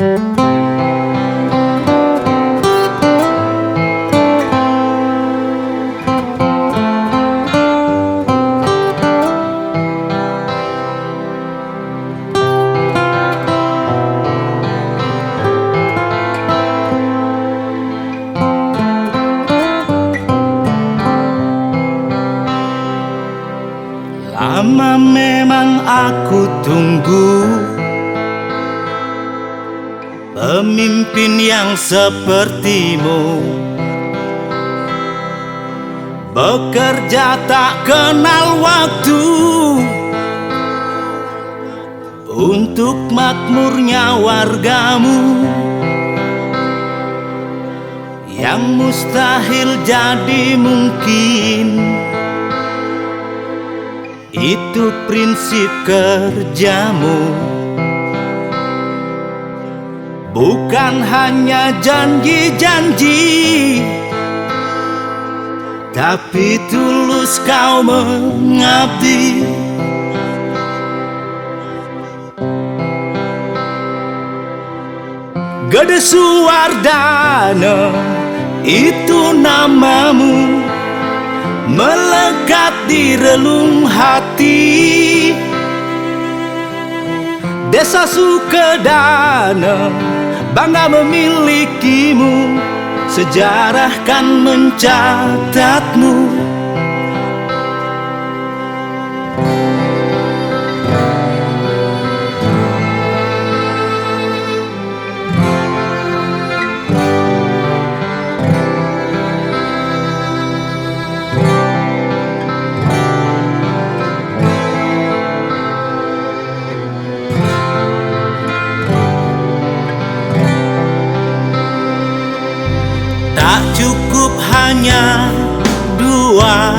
Lama memang aku tunggu pemimpin yang sepertimu, bekerja tak kenal waktu untuk makmurnya wargamu. Yang mustahil jadi mungkin, itu prinsip kerjamu. Bukan hanya janji-janji, tapi tulus kau mengabdi. Gede Suwardana, itu namamu, melekat di relung hati. Desa Sukedana bangga memilikimu, sejarah kan mencatatmu. Tak cukup hanya dua,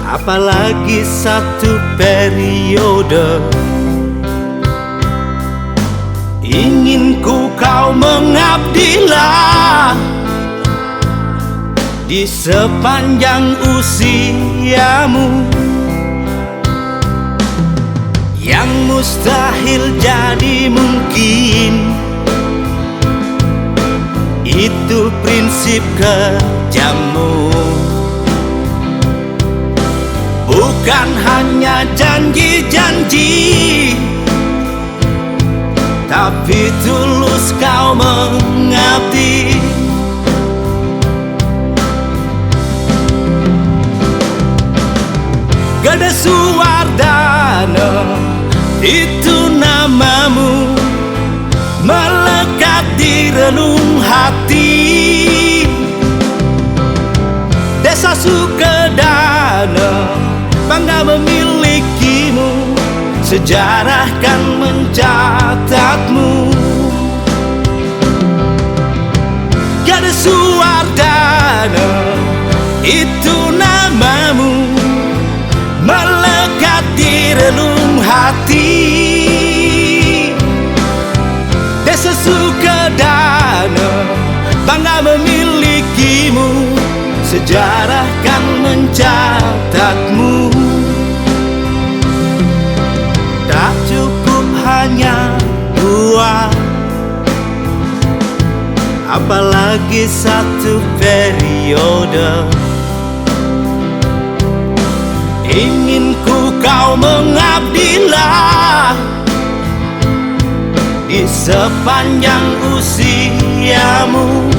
apalagi satu periode. Inginku kau mengabdilah di sepanjang usiamu. Yang mustahil jadi mungkin, itu prinsip kerjamu. Bukan hanya janji-janji, tapi tulus kau mengabdi. Gede Suwardana, itu namamu, melekat di relung hati. Desa Sukedana bangga memilikimu, sejarah kan mencatatmu. Gede Suwardana, itu namamu, melekat di relung hati. Desa Sukedana bangga memilikimu, sejarah kan mencatatmu. Tak cukup hanya dua, apalagi satu periode. Inginku kau mengabdilah di sepanjang usiamu.